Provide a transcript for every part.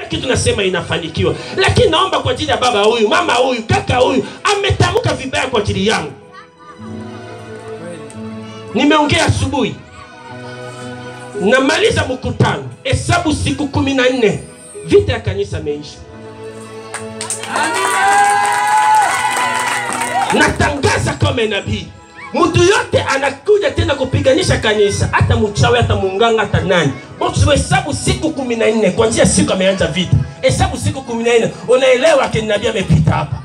kila kitu nasema inafanikiwa. Lakini naomba kwa ajili ya baba huyu, mama huyu, kaka huyu ametamka vibaya kwa ajili yangu. Nimeongea asubuhi. Namaliza mkutano, hesabu siku 14, vita ya kanisa imeisha. Natangaza kama nabii, mtu yote anakuja tena kupiganisha kanisa, hata mchawi, hata munganga, hata nani. Bosi, hesabu siku 14 kuanzia siku ameanza vita. Hesabu siku 14, unaelewa kile nabii amepita hapa.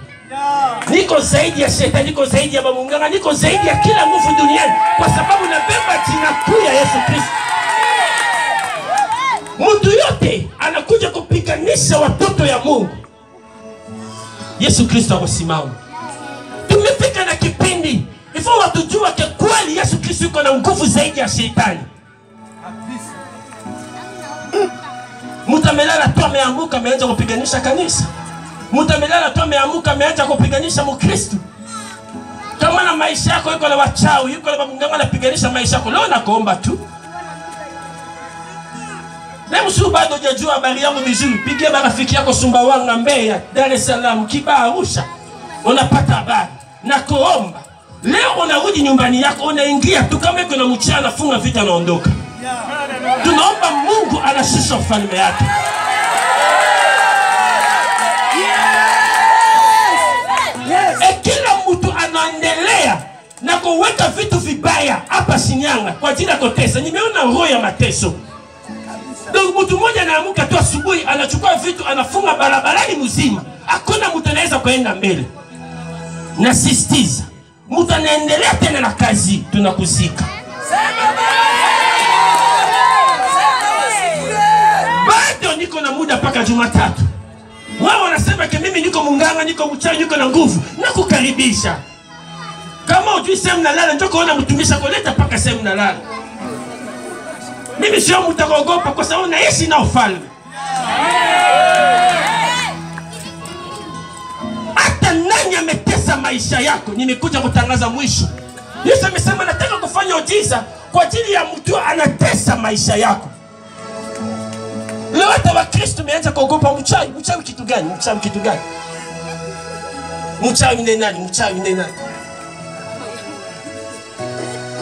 Niko zaidi ya shetani, niko zaidi ya munganga, niko zaidi ya kila nguvu duniani, kwa sababu nabeba jina kuu ya Yesu Kristo. Mtu yote anakuja kupiganisha watoto ya Mungu, Yesu Kristo awasimama. Tumefika na kipindi ifo watu jua ke kweli Yesu Kristo yuko na nguvu zaidi ya shetani. Mtu amelala tu ameanguka ameanza kupiganisha kanisa. Mtu amelala tu ameanguka ameanza kupiganisha Mkristo. Kama na maisha yako yuko na wachawi, yuko na munganga anapiganisha maisha yako, leo nakuomba tu. Leo sio bado hujajua habari yangu vizuri, pigia marafiki yako Sumbawanga, Mbeya, Dar es Salaam, Kibaha, Arusha. Unapata habari. Na kuomba. Leo unarudi nyumbani yako, unaingia tu kama kuna mchana, funga vita naondoka. Tunaomba Mungu anashusha ufalme yake. Kila mtu anaendelea na kuweka vitu vibaya hapa Shinyanga kwa ajili ya kutesa. Nimeona roho ya mateso. Ndio mtu mmoja anaamka tu asubuhi anachukua vitu anafunga barabarani mzima. Hakuna mtu anaweza kuenda mbele. Na sistiza, mtu anaendelea tena na kazi, tunakuzika. Bado niko na muda mpaka Jumatatu. Wao wanasema ke mimi niko munganga, niko mchawi, niko na nguvu. Nakukaribisha. Kama ujui sehemu nalala, njoo kuona mtumisha kuleta mpaka sehemu nalala. Mimi sio mtakogopa kwa sababu naishi na ufalme. Hata nani ametesa maisha yako, nimekuja kutangaza mwisho. Yesu amesema nataka kufanya ujiza kwa ajili ya mtu anatesa maisha yako. Leo hata Wakristo wameanza kuogopa mchawi. Mchawi kitu gani? Mchawi kitu gani? Mchawi ni nani? Mchawi ni nani?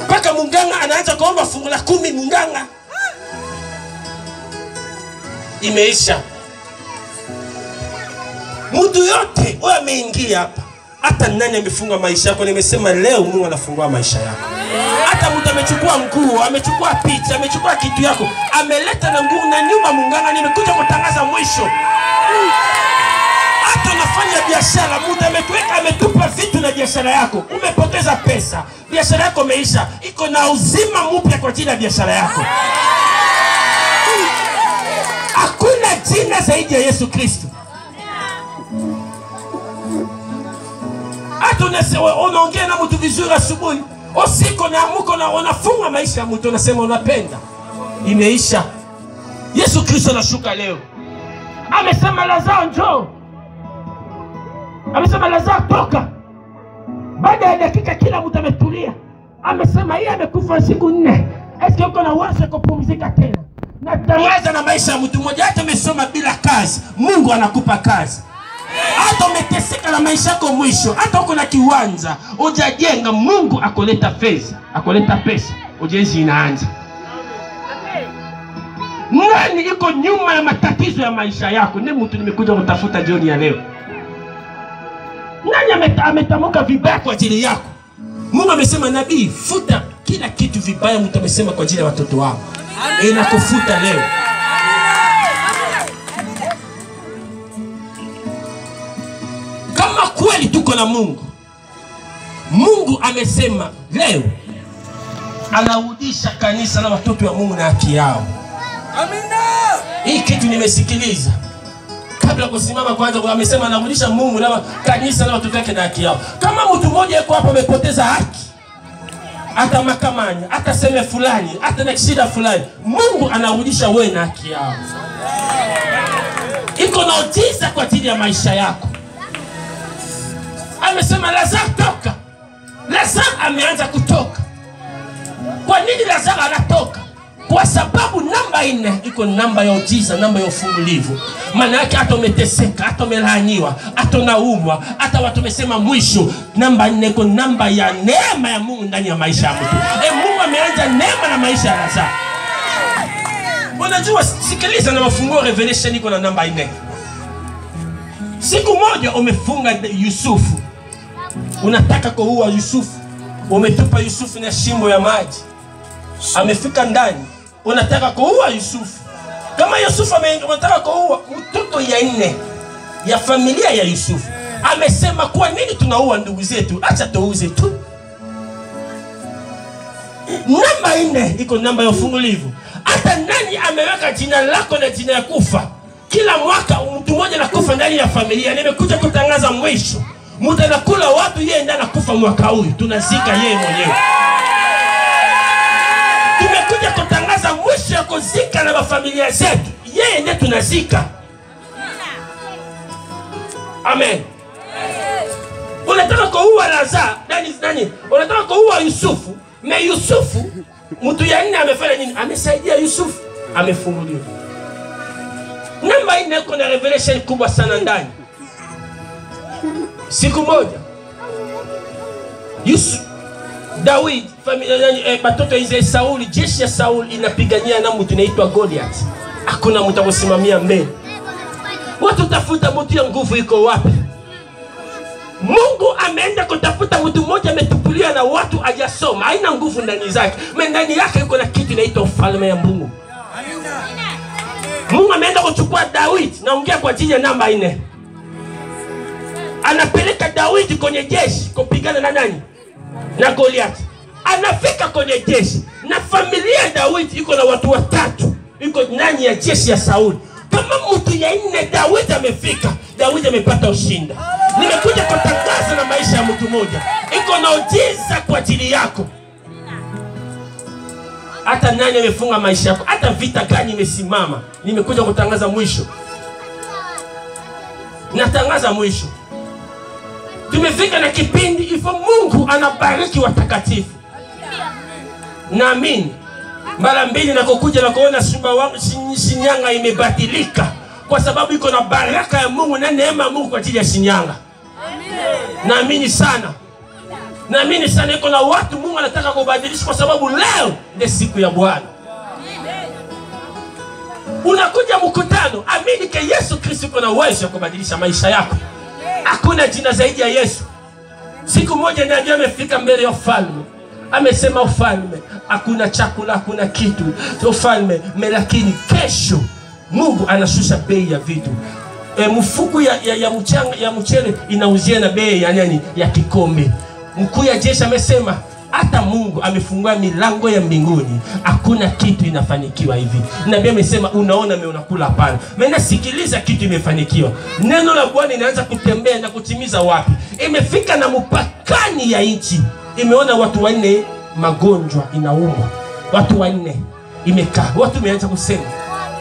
Paka munganga anaanza kuomba fungu la 10 munganga. Imeisha. Mtu yote wewe ameingia hapa. Hata nani amefunga maisha yako, nimesema leo Mungu anafungua maisha yako. Hata mtu amechukua nguo, amechukua picha, amechukua kitu yako, ameleta na nguo na nyuma munganga, nimekuja kutangaza mwisho. Hata unafanya biashara, mtu amekuweka ametupa vitu na biashara yako, umepoteza pesa, biashara yako imeisha, iko na uzima mpya kwa ajili ya biashara yako. Hakuna jina zaidi ya Yesu Kristo. Hata unaongea na mtu vizuri asubuhi, usiku na amuko na unafunga maisha ya mtu, unasema unapenda. Imeisha. Yesu Kristo anashuka leo. Amesema Lazaro njoo. Amesema Lazaro toka. Baada ya dakika kila mtu ametulia. Amesema yeye amekufa siku 4. Eske uko na uwezo kupumzika tena? Na tangaza na maisha ya mtu mmoja, hata umesoma bila kazi, Mungu anakupa kazi. Hata umeteseka na maisha yako mwisho, hata uko na kiwanja hujajenga, Mungu akoleta fedha, akoleta pesa, ujenzi inaanza. Nani iko nyuma ya matatizo ya maisha yako? Ni mtu nimekuja kutafuta jioni ya leo. Nani ametamuka vibaya kwa ajili yako? Mungu amesema nabii, futa kila kitu vibaya mtu amesema kwa ajili ya watoto wako. Inakufuta leo. Kama kweli tuko na Mungu, Mungu amesema leo anarudisha kanisa na watoto wa Mungu na haki yao. Amina. Hii kitu nimesikiliza. Kabla kusimama kwanza amesema anarudisha Mungu na kanisa na watoto wake na haki yao. Kama mtu mmoja yuko hapa amepoteza haki, hata mahakamani, hata seme fulani, hata na shida fulani, Mungu anarudisha wewe na haki yao. Iko na ujiza kwa ajili ya maisha yako. Amesema Lazaro toka. Lazaro ameanza kutoka. Kwa nini Lazaro anatoka? Kwa sababu namba 4 iko namba ya ujiza, namba ya ufungulivu. Maana yake hata umeteseka, hata umelaaniwa, hata unaumwa, hata watu wamesema mwisho, namba 4 iko namba ya neema ya Mungu ndani ya maisha ya mtu. Mungu ameanza neema na maisha ya Lazaro. Unajua, sikiliza na mafunguo Revelation iko na namba 4. Siku moja umefunga Yusufu. Unataka kuua Yusufu. Umetupa Yusufu na shimo ya maji. Amefika ndani. Unataka kuua Yusufu. Kama Yusufu unataka kuua mtoto ya 4 ya familia ya Yusufu. Amesema kwa nini tunaua ndugu zetu? Acha tuuze tu. Namba 4 iko namba ya ufungulivu. Hata nani ameweka jina lako na jina ya kufa? Kila mwaka mtu mmoja anakufa ndani ya familia. Nimekuja kutangaza mwisho. Mtu anakula watu, yeye ndiye anakufa mwaka huu. Tunazika yeye mwenyewe. Tumekuja kutangaza mwisho ya kuzika na familia zetu. Yeye ndiye tunazika. Amen. Unataka kuua Lazaro, nani? Unataka kuua Yusufu. Na Yusufu, mtu ya 4 amefanya nini? Amesaidia Yusufu, amefunguliwa. Namba 4 kuna revelation kubwa sana ndani. Siku moja David, familia batoto ya Sauli, jeshi ya Sauli inapigania na mtu anaitwa Goliath. Hakuna mtu akusimamia mbele. Watu tafuta mtu ya nguvu iko wapi? Mungu ameenda kutafuta mtu mmoja ametupulia na watu hajasoma, haina nguvu ndani zake. Ndani yake yuko na kitu inaitwa ufalme ya Mungu. Mungu ameenda kuchukua David, naongea kwa ajili ya namba 4. Anapeleka David kwenye jeshi kupigana na nani? Na Goliath. Anafika kwenye jeshi na familia ya David iko na watu 3. Iko ndani ya jeshi ya Sauli. Kama mtu ya 4 David amefika, David amepata ushindi. Nimekuja kutangaza na maisha ya mtu mmoja. Iko na ujiza kwa ajili yako. Hata nani amefunga maisha yako, hata vita gani imesimama, nimekuja kutangaza mwisho. Natangaza mwisho. Tumefika na kipindi ifo Mungu anabariki watakatifu. Naamini mara 2 nakokuja na kuona Shinyanga imebadilika kwa sababu iko na baraka ya Mungu na neema ya Mungu kwa ajili ya Shinyanga. Naamini sana. Naamini sana iko na watu Mungu anataka kubadilisha kwa sababu leo ni siku ya Bwana. Unakuja mkutano, amini ke Yesu Kristo iko na uwezo wa kubadilisha maisha yako. Hakuna jina zaidi ya Yesu. Siku moja ndiye amefika mbele ya ufalme. Amesema ufalme, hakuna chakula, hakuna kitu. Ufalme, lakini kesho Mungu anashusha bei ya vitu. Mfuku ya mchele inauzia na bei ya nani? Ya kikombe. Mkuu ya jeshi amesema hata Mungu amefungua milango ya mbinguni, hakuna kitu inafanikiwa hivi. Nabii amesema unaona mimi unakula hapana. Mimi nasikiliza kitu imefanikiwa. Neno la Bwana inaanza kutembea na kutimiza wapi? Imefika na mpakani ya nchi. Imeona watu 4 magonjwa inauma. Watu 4 imekaa. Watu wameanza kusema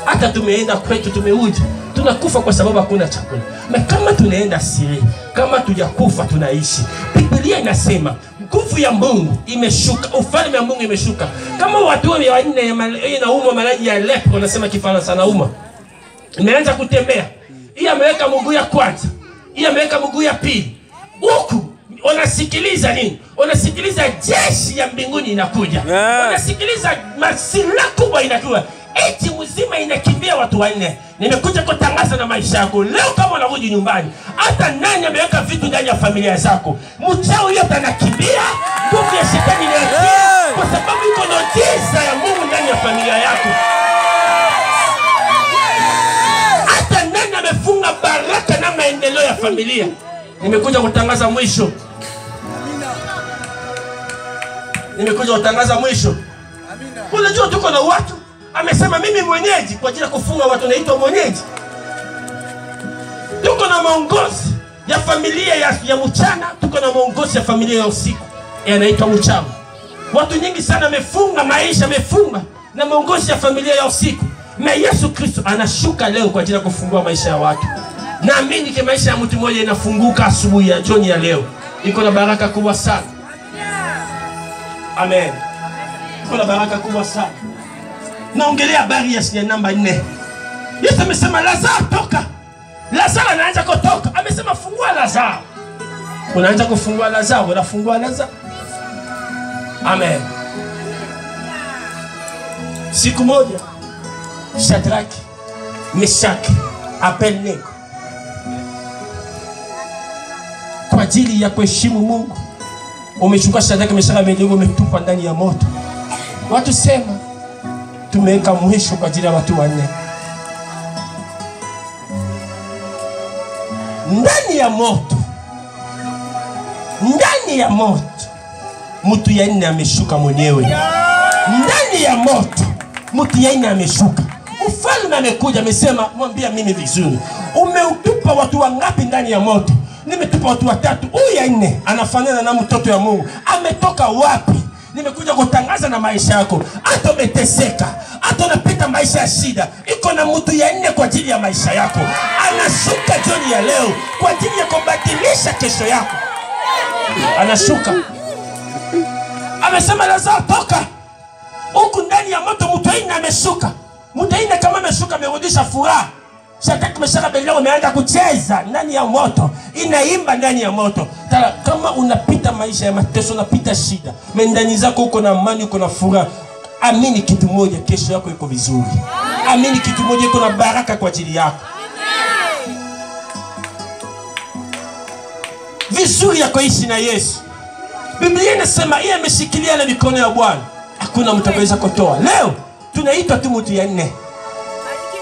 hata tumeenda kwetu tumeuja, tunakufa kwa sababu hakuna chakula. Na kama tunaenda siri, kama tujakufa tunaishi. Biblia inasema nguvu ya Mungu imeshuka, ufalme wa Mungu imeshuka. Kama watu 4 inauma maradhi ya lepo, wanasema Kifaransa nauma. Imeanza kutembea. Hii ameweka mguu ya kwanza, hii ameweka mguu ya pili. Huku unasikiliza nini? Unasikiliza jeshi ya mbinguni inakuja. Unasikiliza masila kubwa inakuja. Eti mzima inakimbia watu 4. Nimekuja kutangaza na maisha yako. Leo kama unarudi nyumbani, hata nani ameweka vitu ndani ya familia zako, mchao yote anakimbia, nguvu ya shetani inakimbia kwa sababu iko na jiza ya Mungu ndani ya familia yako. Hata nani amefunga baraka na maendeleo ya familia. Nimekuja kutangaza mwisho. Nimekuja kutangaza mwisho. Unajua tuko na watu amesema mimi mwenyeji kwa ajili ya kufunga watu naitwa mwenyeji. Tuko na maongozi ya familia ya mchana, tuko na maongozi ya familia ya usiku. Yanaitwa mchana. Watu nyingi sana wamefunga maisha, wamefunga na maongozi ya familia ya usiku. Na Yesu Kristo anashuka leo kwa ajili ya kufungua maisha ya watu. Naamini kwa maisha ya mtu mmoja inafunguka asubuhi ya jioni ya leo. Iko na baraka kubwa sana. Amen. Iko na baraka kubwa sana. naongelea habari ya namba 4. Yesu amesema Lazaro toka. Lazaro anaanza kutoka. Amesema fungua Lazaro. Unaanza kufungua Lazaro, unafungua Lazaro. Amen. Siku moja Shadraki, Meshaki, Abednego kwa ajili ya kuheshimu Mungu umechukua Shadraki, Meshaki, Abednego umetupa ndani ya moto. Watu sema tumeweka mwisho kwa ajili ya watu 4. Ndani ya moto. Ndani ya moto. Mtu ya 4 ameshuka mwenyewe. Ndani ya moto. Mtu ya 4 ameshuka. Ufalme amekuja amesema mwambia mimi vizuri. Umeutupa watu wangapi ndani ya moto? Nimetupa watu 3. Huyu ya 4 anafanana na mtoto ya Mungu. Ametoka wapi? Nimekuja kutangaza na maisha yako. Hata umeteseka, hata unapita maisha ya shida, iko na mtu ya 4 kwa ajili ya maisha yako. Anashuka jioni ya leo kwa ajili ya kubadilisha kesho yako. Anashuka. Amesema Lazaro toka. Huku ndani ya moto mtu 4 ameshuka. Mtu 4 kama ameshuka amerudisha furaha. Shadraki, Meshaki, Abednego ameanza kucheza ndani ya moto. Inaimba ndani ya moto. Kama unapita maisha ya mateso, unapita shida, ndani zako uko na amani, uko na furaha, amini kitu moja, kesho yako iko vizuri. Amini kitu moja, iko na baraka kwa ajili yako. Vizuri ya kuishi na Yesu. Biblia inasema yeye ameshikilia na mikono ya Bwana, hakuna mtu anaweza kutoa. Leo tunaitwa tu mtu ya 4.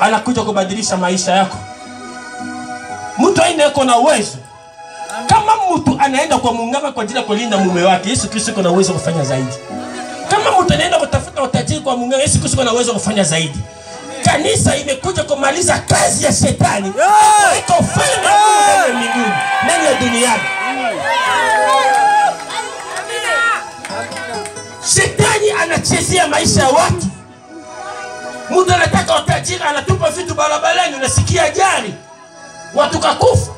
Anakuja kubadilisha maisha yako. Mtu 4 yuko na uwezo. Kama mtu anaenda kwa munganga kwa ajili ya kulinda mume wake, Yesu Kristo yuko na uwezo kufanya zaidi. Kama mtu anaenda kutafuta utajiri kwa munganga, Yesu Kristo yuko na uwezo kufanya zaidi. Kanisa imekuja kumaliza kazi ya shetani. Iko ufalme wa mbinguni ndani ya duniani. Shetani anachezea maisha ya watu. Mtu anataka utajiri, anatupa vitu barabarani, unasikia ajali, watu kakufa.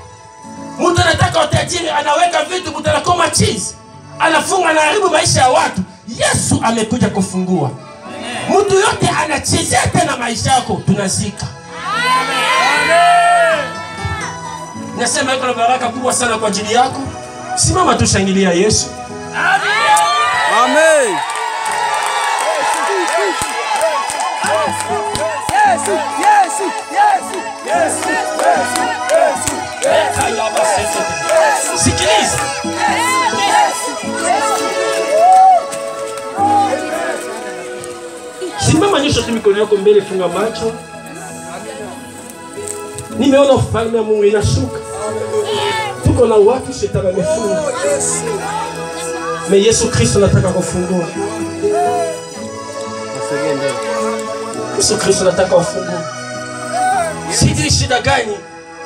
Mtu anataka utajiri, anaweka vitu, mtu anakoma chizi, anafunga na haribu maisha ya watu. Yesu amekuja kufungua. Mtu yote anachezea tena maisha yako, tunazika. Nasema iko na baraka kubwa sana kwa ajili yako. Simama tushangilia Yesu. Amen. Yesu, Yesu, Yesu, Yesu, Yesu, Yesu. Sikiliza. Simama nyosha tu mikono yako mbele, funga macho. Nimeona ufalme wa Mungu inashuka. Tuko na watu shetani amefunga. Mais Yesu Kristo anataka kufungua. Yesu Kristo anataka kufungua. Sijui shida gani?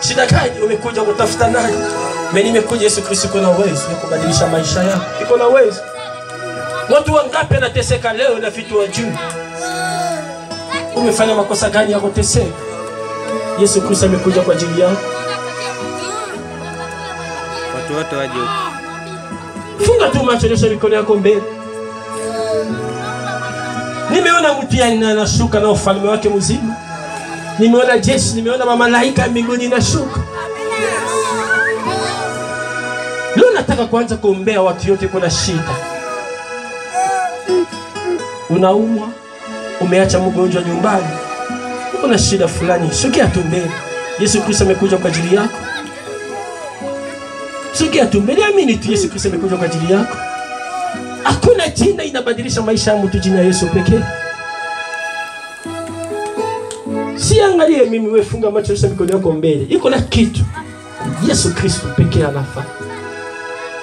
Shida gani umekuja kutafuta nani? Mimi nimekuja, Yesu Kristo kuna uwezo wa kubadilisha maisha yako. Iko na uwezo. Watu wangapi wanateseka leo na vitu wa juu? Umefanya makosa gani ya kuteseka? Yesu Kristo amekuja kwa ajili yako. Watu wote waje huko. Funga tu macho, nyosha mikono yako mbele. Nimeona mtu anashuka na ufalme wake mzima. Nimeona jeshi, nimeona mamalaika mbinguni inashuka. Leo nataka kuanza kuombea watu yote kuna shida. Unaumwa, umeacha mgonjwa nyumbani, una shida fulani, sogea tu mbele. Yesu Kristo amekuja kwa ajili yako. Sogea tu mbele, amini tu, Yesu Kristo amekuja kwa ajili yako. Hakuna jina inabadilisha maisha ya mtu, jina Yesu pekee. Siangalie mimi, wewe funga macho, nyosha mikono yako mbele. Iko na kitu Yesu Kristo pekee anafanya.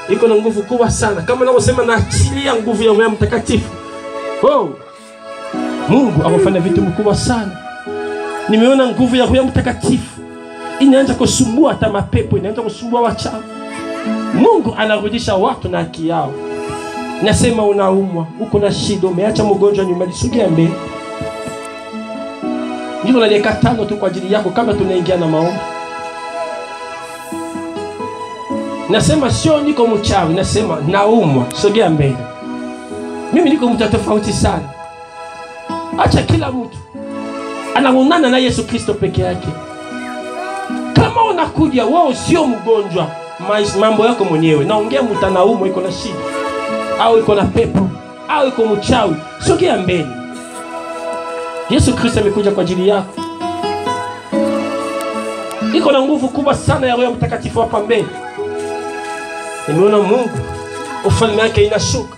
Iko na nguvu kubwa sana. Kama ninavyosema, na achilia nguvu ya Roho Mtakatifu. Oh, Mungu amefanya vitu vikubwa sana. Nimeona nguvu ya Roho Mtakatifu inaanza kusumbua hata mapepo, inaanza kusumbua wachawi. Mungu anarudisha watu na haki yao. Nasema unaumwa, uko na shida, umeacha mgonjwa nyumbani, sogea mbele. Ndio na dakika 5 tu kwa ajili yako kama tunaingia na maombi. Nasema sio niko mchawi, nasema naumwa, sogea mbele. Mimi niko mtu tofauti sana. Acha kila mtu anaonana na Yesu Kristo peke yake. Kama unakuja wewe sio mgonjwa, mambo yako mwenyewe. Naongea mtu anaumwa, iko na shida, au iko na pepo, au iko mchawi, sogea mbele. Yesu Kristo amekuja kwa ajili yako. Iko na nguvu kubwa sana ya Roho Mtakatifu hapa mbele. Nimeona Mungu ufalme wake inashuka.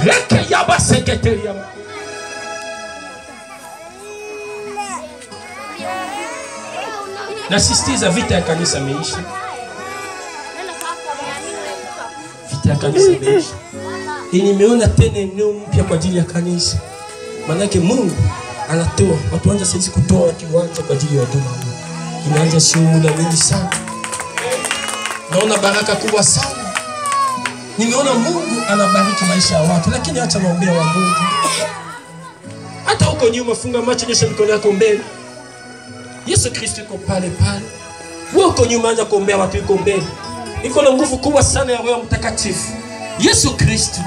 Reke yaba sekretariat. Nasisitiza vita ya kanisa imeisha. Vita ya kanisa imeisha. Nimeona tena eneo mpya kwa ajili ya kanisa. Maana yake Mungu anatoa, watu wanza saizi kutoa kiwanja kwa ajili ya huduma. Inaanza shughuli nyingi sana. Naona baraka kubwa sana. Nimeona Mungu anabariki maisha ya watu, lakini acha maombea wa Mungu. Hata huko nyuma funga macho, nyosha mikono yako mbele. Yesu Kristo yuko pale pale. Wewe uko nyuma, anza kuombea watu, yuko mbele. Iko na nguvu kubwa sana ya Roho Mtakatifu. Yesu Kristo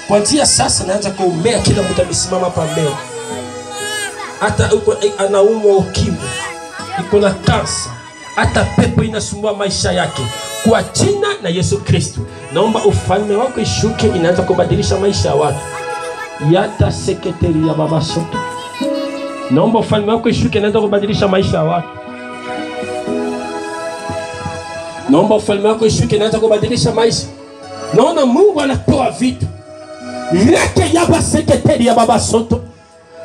kuanzia sasa naanza kuombea kila mtu amesimama hapa mbele. Hata uko anaumwa ukimwi, iko na kansa, hata pepo inasumbua maisha yake, kwa jina la Yesu Kristo naomba ufalme wako ishuke, inaanza kubadilisha maisha ya watu. Yata sekretari ya baba soto, naomba ufalme wako ishuke, inaanza kubadilisha maisha ya watu. Naomba ufalme wako ishuke, inaanza kubadilisha maisha. Naona Mungu anatoa vitu. Reke yaba sekretari ya baba soto,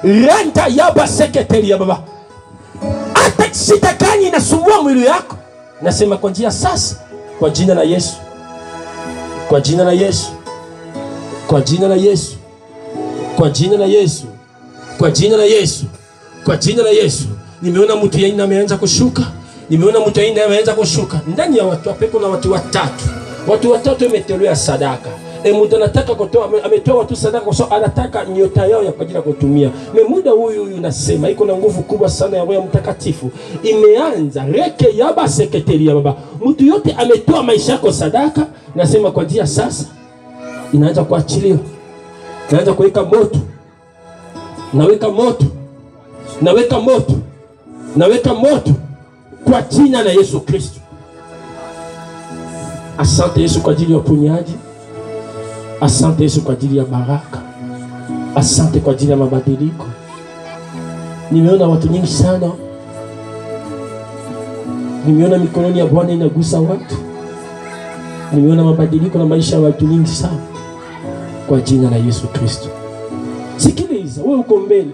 renta yaba sekretari ya baba. Hata shida gani inasumbua mwili yako, nasema kwa njia sasa, kwa jina la Yesu, kwa jina la Yesu, kwa jina la Yesu, kwa jina la Yesu, kwa jina la Yesu, kwa jina la Yesu. Nimeona mtu yaina ameanza kushuka. Nimeona mtu yaina ameanza kushuka ndani ya watu wapepo na watu watatu. Watu watatu wametolewa sadaka. Mtu anataka kutoa, ametoa watu sadaka kwa sababu anataka nyota yao ya kwa ajili ya kutumia. Muda huyu nasema iko na nguvu kubwa sana ya Roho Mtakatifu. Imeanza reke yaba sekretari ya baba. Mtu yote ametoa maisha yako sadaka, nasema kwa njia sasa inaanza kuachiliwa. Inaanza kuweka moto. Naweka moto. Naweka moto. Naweka moto kwa jina la Yesu Kristo. Asante Yesu kwa ajili ya uponyaji. Asante Yesu kwa ajili ya baraka. Asante kwa ajili ya mabadiliko. Nimeona watu nyingi sana. Nimeona mikononi ya Bwana inagusa watu. Nimeona mabadiliko na maisha ya watu nyingi sana kwa jina la Yesu Kristo. Sikiliza, wewe uko mbele,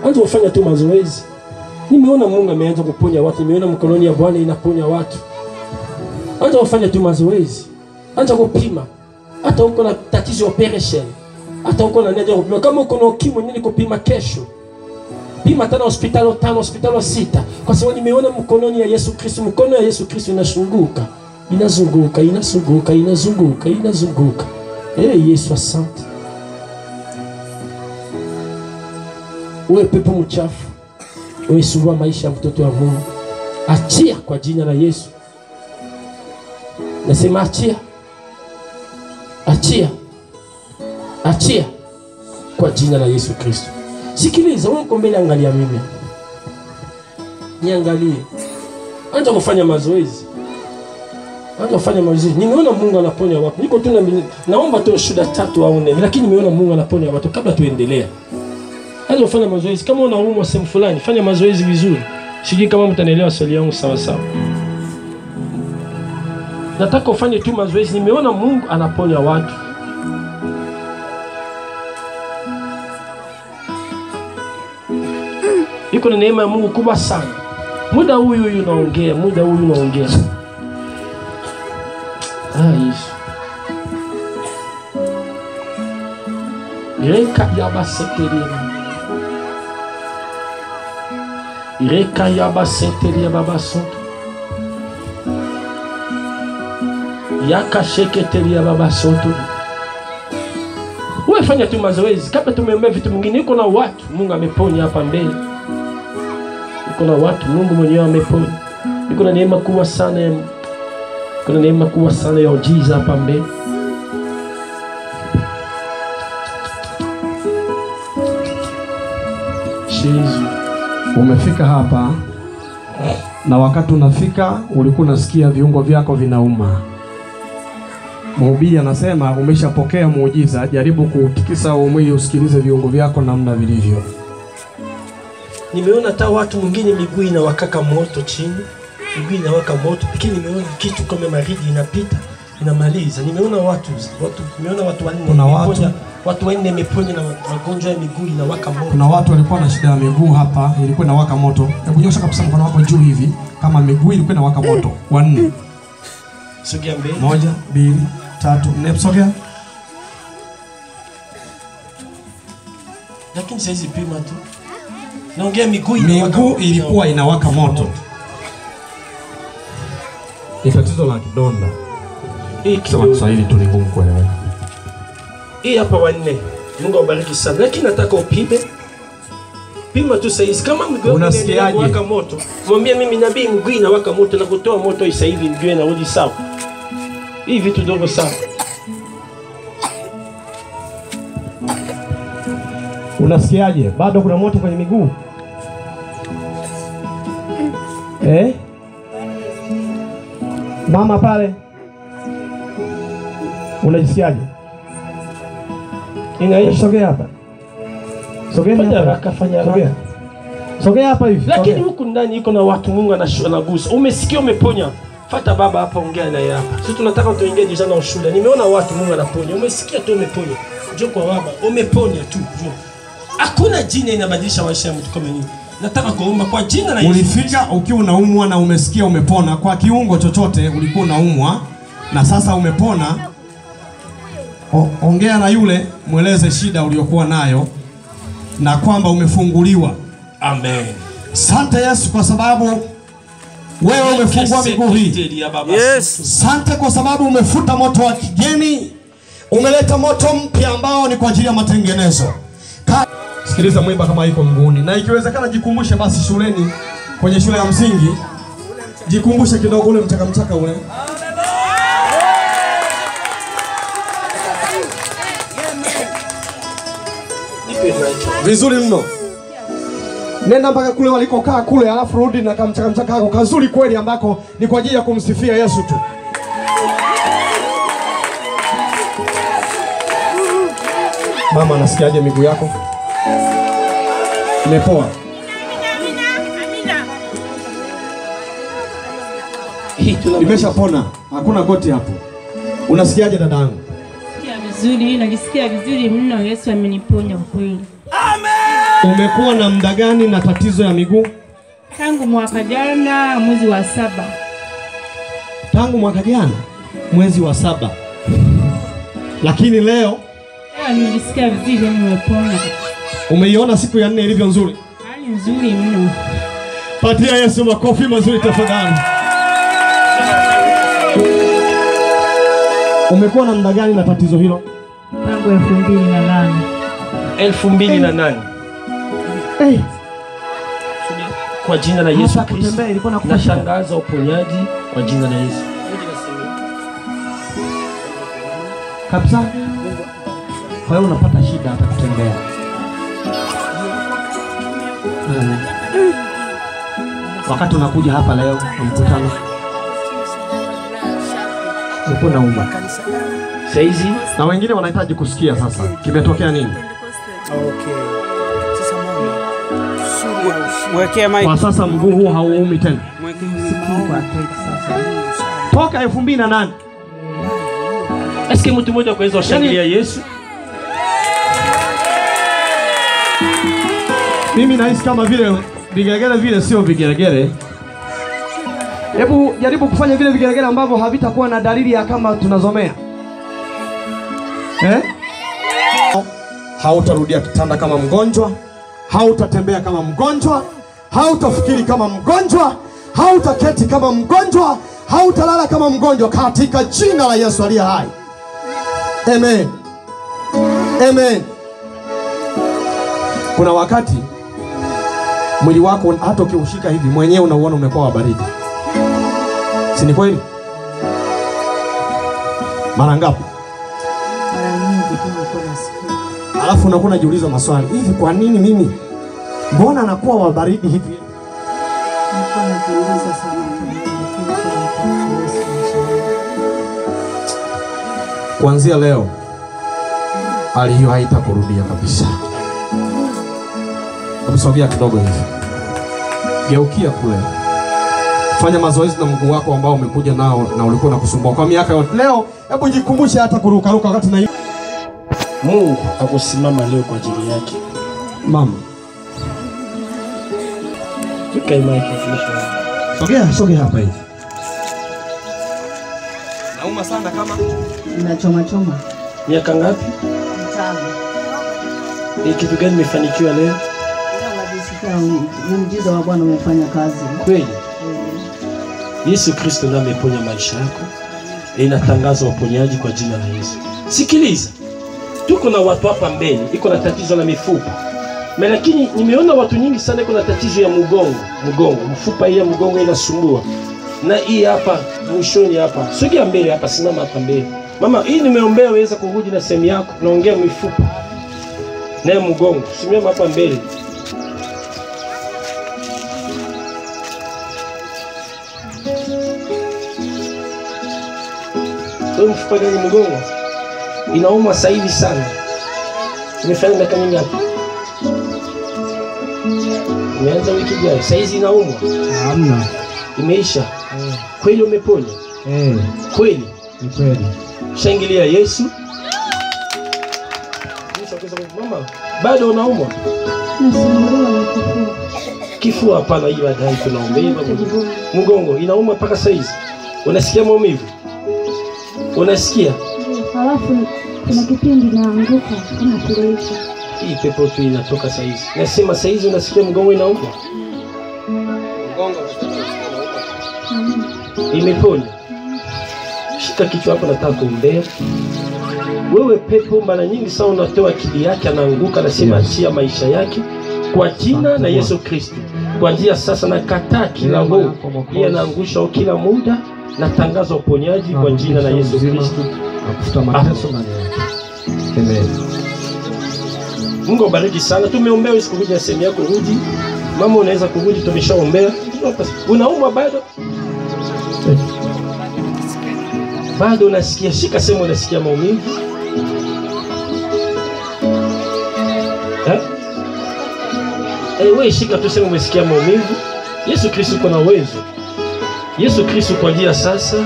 anza kufanya tu mazoezi. Nimeona Mungu ameanza kuponya watu. Nimeona mikononi ya Bwana inaponya watu. Anza kufanya tu mazoezi. Anza kupima. Hata uko na tatizo operation, hata uko na nenda kupima. Kama uko na ukimwi, nini kupima kesho? Pima tena hospitali 5, hospitali 6. Kwa sababu nimeona mkononi ya Yesu Kristo, mkono ya Yesu Kristo inazunguka. Inazunguka, inazunguka, inazunguka, inazunguka. Yesu asante. Wewe pepo mchafu, wewe sumbua maisha ya mtoto wa Mungu, achia kwa jina la Yesu. Nasema achia. Achia. Achia kwa jina la Yesu Kristo. Sikiliza, wewe uko mbele, angalia mimi. Niangalie. Anza kufanya mazoezi. Anza kufanya mazoezi. Nimeona Mungu anaponya watu. Niko tu naomba tu shuhuda 3 au 4, lakini nimeona Mungu anaponya watu. Kabla tuendelea, anza kufanya mazoezi. Kama unaumwa sehemu fulani, fanya mazoezi vizuri. Sijui kama mtanielewa swali yangu sawa sawa. Nataka ufanye tu mazoezi. Nimeona Mungu anaponya watu. Iko na neema ya Mungu kubwa sana. Muda huyu unaongea, muda huyu unaongea. Yesu. Reka yaba sekretari. Reka yaba sekretari baba soto. Yaka sekretari ya baba soto. Wewe fanya tu mazoezi. Kabla tumeombea vitu vingine, yuko na watu Mungu ameponya hapa mbele. Yuko na watu Mungu mwenyewe ameponya. Yuko na neema kubwa sana ya kuna neema kubwa sana ya ujiza hapa mbele. Jesus. Umefika hapa na wakati unafika ulikuwa unasikia viungo vyako vinauma. Mhubiri anasema umeshapokea muujiza, jaribu kutikisa mwili usikilize viungo vyako namna vilivyo. Nimeona hata watu mwingine miguu inawaka moto chini, miguu inawaka moto, lakini nimeona kitu kama baridi inapita, inamaliza. Nimeona watu wanne. Kuna watu wanne wameponya na magonjwa ya miguu inawaka moto. Kuna watu walikuwa na shida ya miguu hapa, ilikuwa inawaka moto. Hebu nyosha kabisa mkono wako juu hivi kama miguu ilikuwa inawaka moto. Wanne. Sogea mbele. 1, 2, 3, 4, sogea. Lakini saizi pima tu. Naongea miguu ilikuwa inawaka moto. Ni tatizo la kidonda. Kwa Kiswahili tu ni ngumu kuelewa. Hii hapa wanne. Mungu awabariki sana. Lakini nataka upime. Pima tu saizi kama miguu inawaka moto. Mwambie mimi nabii miguu inawaka moto na kutoa moto sasa hivi miguu inarudi sawa. Hii vitu dogo sana. Unasikiaje? Bado kuna moto kwenye miguu? Mama pale. Unajisikiaje? Sogea hapa. Sogea hapa hivi. Lakini huku ndani iko na watu Mungu anagusa. Umesikia umeponya. Fata baba hapa ongea naye hapa. Sisi tunataka tuingie jiza na ushuhuda. Nimeona watu Mungu anaponya. Umesikia tu umeponya. Njoo kwa baba, umeponya tu. Njoo. Hakuna jina inabadilisha maisha ya mtu kama nini. Nataka kuomba kwa jina la Yesu. Ulifika ukiwa unaumwa na umesikia umepona kwa kiungo chochote, ulikuwa unaumwa na sasa umepona. Ongea na yule, mweleze shida uliyokuwa nayo na kwamba umefunguliwa. Amen. Asante Yesu kwa sababu wewe umefungua miguu hii. Yes. Asante kwa sababu umefuta moto wa kigeni. Umeleta moto mpya ambao ni kwa ajili ya matengenezo. Sikiliza mwimba kama iko mguuni. Na ikiwezekana jikumbushe basi shuleni, kwenye shule ya msingi. Jikumbushe kidogo ule mchaka ule. Vizuri mno. Nenda mpaka kule walikokaa kule, alafu rudi na kamchaka kako kazuri kweli ambako ni kwa ajili ya kumsifia Yesu tu. Mama, nasikiaje miguu yako? Imepoa. Imeshapona. Hakuna goti hapo. Unasikiaje dadangu? Vizuri, najisikia vizuri mno. Yesu ameniponya kweli. Amen. Umekuwa na muda gani na tatizo ya miguu? Tangu mwaka jana mwezi wa 7. Tangu mwaka jana mwezi wa 7. Lakini leo nilisikia vizuri, nimepona. Umeiona siku ya 4 ilivyo nzuri? Hali nzuri mno. Patia Yesu makofi mazuri tafadhali. Umekuwa na muda gani na tatizo hilo? Tangu 2008. 2008. Kwa jina la Yesu Kristo. Nashangaza uponyaji kwa jina la Yesu. Kabisa. Kwa hiyo unapata shida hata kutembea. Wakati unakuja hapa leo kwa mkutano, uko nauma. Saizi na wengine wanahitaji kusikia sasa kimetokea nini. Sasa mama. Mwekea mic. Kwa sasa mguu huu hauumi tena. Toka 2008. Eske mtu mmoja kuweza kushangilia Yesu? Mimi nahisi kama vile vigelegele vile sio vigelegele. Hebu jaribu kufanya vile vigelegele ambavyo havitakuwa na dalili ya kama tunazomea. Hautarudia kitanda kama mgonjwa, hautatembea kama mgonjwa, hautafikiri kama mgonjwa, hautaketi kama mgonjwa, hautalala kama mgonjwa katika jina la Yesu aliye hai. Amen. Amen. Kuna wakati mwili wako hata ukiushika hivi mwenyewe unauona umekuwa wa baridi. Si ni kweli? Mara ngapi? Mara nyingi tu nasikia. Alafu unakuwa unajiuliza maswali, hivi kwa nini mimi? Mbona anakuwa wa baridi hivi? Kuanzia leo hali hiyo haitakurudia kabisa. Kumsogea kidogo hivi. Geukia kule. Fanya mazoezi na mguu wako ambao umekuja nao na ulikuwa unakusumbua kwa miaka yote. Leo hebu jikumbushe hata kuruka wakati na Mungu akusimama leo kwa ajili yake. Mama. Fika imani kifisha. Sogea hapa hivi. Nauma sana kama Inachoma. Miaka ngapi? 5. Ni kitu gani umefanikiwa leo? Muujiza wa Bwana umefanya kazi. Kweli? Yesu Kristo ndiye ameponya maisha yako. Inatangaza uponyaji kwa jina la Yesu. Sikiliza. Tuko na watu hapa mbele, iko na tatizo la mifupa. Lakini nimeona watu nyingi sana iko na tatizo ya mgongo, mfupa hii ya mgongo inasumbua. Na hii hapa mwishoni hapa. Sogea mbele hapa, simama hapa mbele. Mama, hii nimeombea uweze kurudi na sehemu yako. Naongea mifupa. Na mgongo, simama hapa mbele. Mfupa gani mgongo? Inauma sasa hivi sana. Nimefanya miaka mingapi? Nianza wiki gani? Sasa hizi inauma? Hamna. Imeisha. Kweli umepona? Kweli? Ni kweli. Shangilia Yesu. Mama, bado unaumwa? Kifua hapana, hiyo adai tunaombea. Mgongo inauma mpaka sasa hizi. Unasikia maumivu? Unasikia? Halafu kuna kipindi naanguka kama kirefu. Hii pepo tu inatoka sasa hizi. Nasema sasa hizi unasikia mgongo inauma? mgongo Amen. Imepona. Shika kichwa hapo, nataka kuombea. Wewe pepo mara nyingi sana unatoa akili yake, anaanguka, anasema achia maisha yake kwa jina la Yesu Kristo. Kwa njia sasa nakataa kila roho yeye anaangusha kila muda, natangaza uponyaji kwa jina la Yesu Kristo. Nakufuta mateso ndani yake. Amen. Mungu abariki sana. Tumeombea usikuja sehemu yako, rudi. Mama unaweza kurudi, tumeshaombea. Unaumwa bado? Bado unasikia? Shika sehemu unasikia maumivu. Wewe shika tu sehemu umesikia maumivu. Yesu Kristo kuna uwezo. Yesu Kristo kwa njia sasa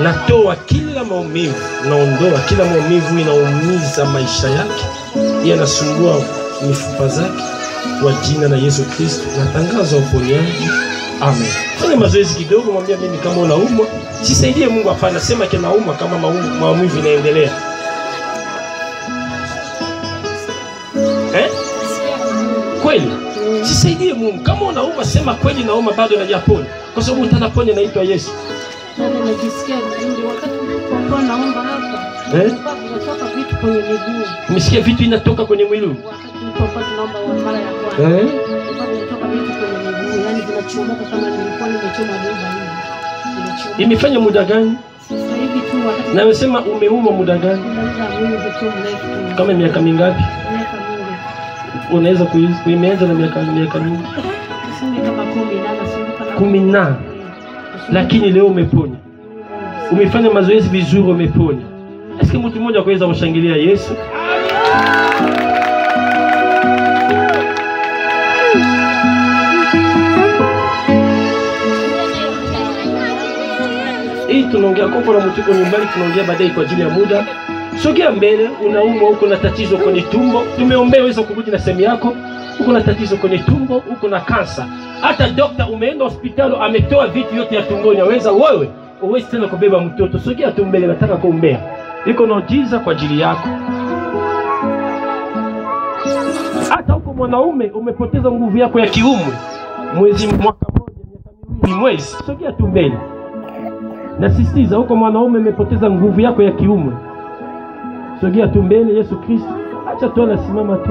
natoa kila maumivu, naondoa kila maumivu inaumiza maisha yake, yanasumbua mifupa zake kwa jina la Yesu Kristo. Natangaza uponyaji. Amen. Fanya mazoezi kidogo, mwambie mimi kama unaumwa, sisaidie Mungu hapana, sema kama naumwa, kama maumivu inaendelea. Kweli? Sisaidie Mungu. Kama unauma sema kweli nauma, bado najapona. Kwa sababu utanaponya naitwa Yesu. Najisikia vizuri wakati kwa naomba hapa. Unatoka vitu kwenye miguu. Umesikia vitu inatoka kwenye mwili? Wakati kwa tunaomba mara ya kwanza. Unatoka vitu kwenye miguu, yani vinachomoka kama nilikuwa nimechoma bomba hivi. Imefanya muda gani? Sasa hivi tu wakati. Na umesema umeuma muda gani? Kama miaka mingapi? Miaka mingi. Unaweza kuimeanza na miaka mingi? Kama 10 na. Lakini leo umepona. Umefanya mazoezi vizuri, umepona. Eske mtu mmoja kuweza kushangilia Yesu? Hii tunaongea kwa mtu kwa nyumbani, tunaongea baadaye kwa ajili ya muda. Sogea mbele. Unaumwa, uko na tatizo kwenye tumbo, tumeombea uweze kurudi na sehemu yako. Uko na tatizo kwenye tumbo, uko na kansa. Hata dokta umeenda hospitali ametoa vitu yote ya tumboni, aweza wewe uwezi tena kubeba mtoto. Sogea tu mbele, nataka kuombea. Iko naujiza kwa ajili yako. Hata uko mwanaume umepoteza nguvu yako ya kiume, mwaka moja, miaka miwili, mwezi. Sogea tu mbele. Nasisitiza, uko mwanaume umepoteza nguvu yako ya kiume, sogea tu mbele. Yesu Kristo, acha tu anasimama tu.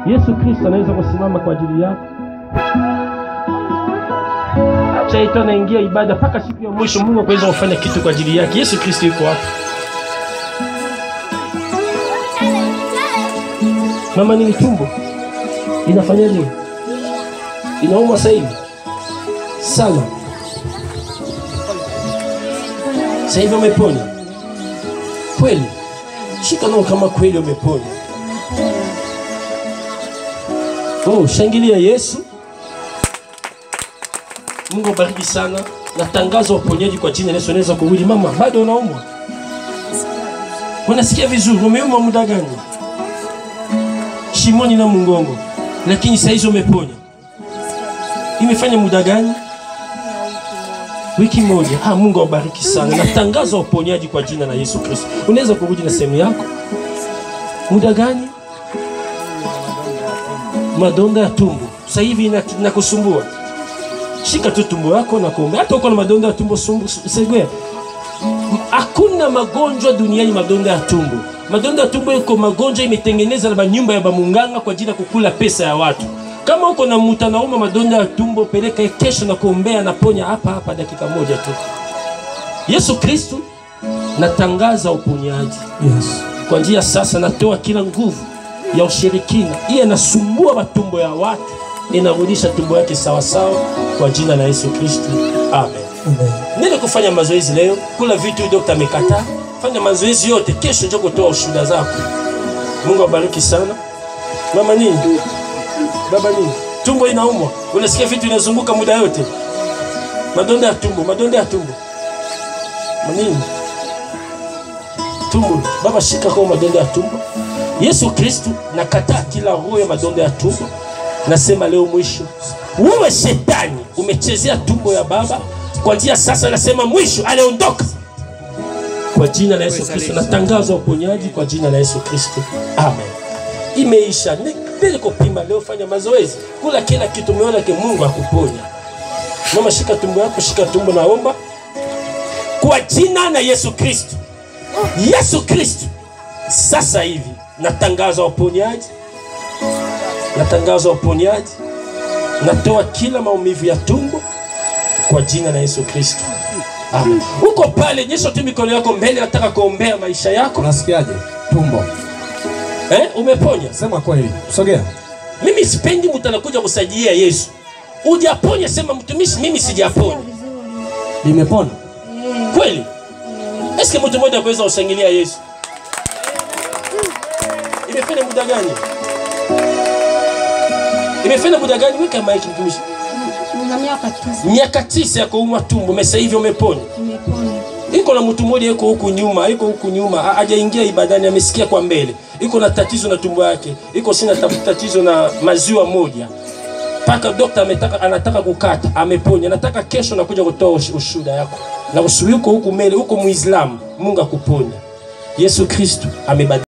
Yesu Kristo anaweza kusimama kwa ajili yako. Acha yetu anaingia ibada mpaka siku ya mwisho, Mungu aweza kufanya kitu kwa ajili yake. Yesu Kristo yuko hapa. Mama, nini tumbo? Inafanya nini? Inauma sasa hivi? Sana. Sasa hivi umepona? Kweli? Shika nao kama kweli umepona. Oh, shangilia Yesu. Mungu abariki sana. Natangaza uponyaji kwa jina la Yesu. Unaweza kurudi. Mama, bado unaumwa? Unasikia vizuri? Umeumwa muda gani? Shimoni na mgongo. Lakini sasa hizo umeponya. Imefanya muda gani? Wiki moja. Mungu abariki sana. Natangaza uponyaji kwa jina la Yesu Kristo. Unaweza kurudi na sehemu yako. Muda gani? Madonda ya tumbo. Sasa hivi inakusumbua. Shika tu tumbo yako na kuomba. Hata uko na madonda ya tumbo segwe. Hakuna magonjwa duniani madonda ya tumbo. Madonda ya tumbo iko magonjwa imetengeneza na nyumba ya bamunganga kwa ajili ya kukula pesa ya watu. Kama uko na mtu anauma madonda ya tumbo, peleka kesho na kuombea na ponya hapa dakika moja tu. Yesu Kristo, natangaza uponyaji. Yes. Kwa njia sasa natoa kila nguvu ya ushirikina. Iye nasumbua matumbo ya watu, inarudisha tumbo yake sawa sawa kwa jina la Yesu Kristo. Amen. Amen. Nenda kufanya mazoezi leo, kula vitu daktari amekataa. Fanya mazoezi yote, kesho njoo kutoa ushuhuda zako. Mungu abariki sana. Mama nini? Baba nini? Tumbo inaumwa. Unasikia vitu inazunguka muda yote. Madonda ya tumbo, madonda ya tumbo. Nini? Tumbo. Baba shika kwa madonda ya tumbo. Yesu Kristo, nakataa kila roho ya madonda ya tumbo. Nasema leo mwisho. Wewe shetani umechezea tumbo ya baba. Kwa njia sasa nasema mwisho, aliondoka. Kwa jina la Yesu Kristo natangaza uponyaji kwa jina la Yesu Kristo. Amen. Imeisha. Nipele kupima leo, fanya mazoezi. Kula kila kitu, umeona ke Mungu akuponya. Mama shika tumbo yako, shika tumbo, naomba. Kwa jina la Yesu Kristo. Yesu Kristo. Sasa hivi natangaza uponyaji. Natangaza uponyaji. Natoa kila maumivu ya tumbo kwa jina la Yesu Kristo. Amen. Uko pale, nyesha tu mikono yako mbele, nataka kuombea maisha yako. Unasikiaje? Tumbo. Umeponya? Sema kweli. Sogea. Mimi sipendi mtu anakuja kusajia Yesu. Ujaponya sema mtumishi mimi sijaponya. Nimepona. Kweli? Eske mtu mmoja anaweza kushangilia Yesu? Imefanya muda gani? Imefanya muda gani? Weka maiki mtumishi. Miaka 9 ya kuumwa tumbo, sasa hivi umepona. Nimepona. Iko na mtu mmoja yuko huku nyuma, hajaingia ibadani, amesikia kwa mbele. Iko na tatizo na tumbo yake. Iko sina tatizo na maziwa moja. Paka daktari anataka kukata, ameponya. Nataka kesho nakuja kutoa ushuhuda yako. Na ushuhuda huko mbele, huko Muislamu, Mungu akuponya. Yesu Kristo amebadilika.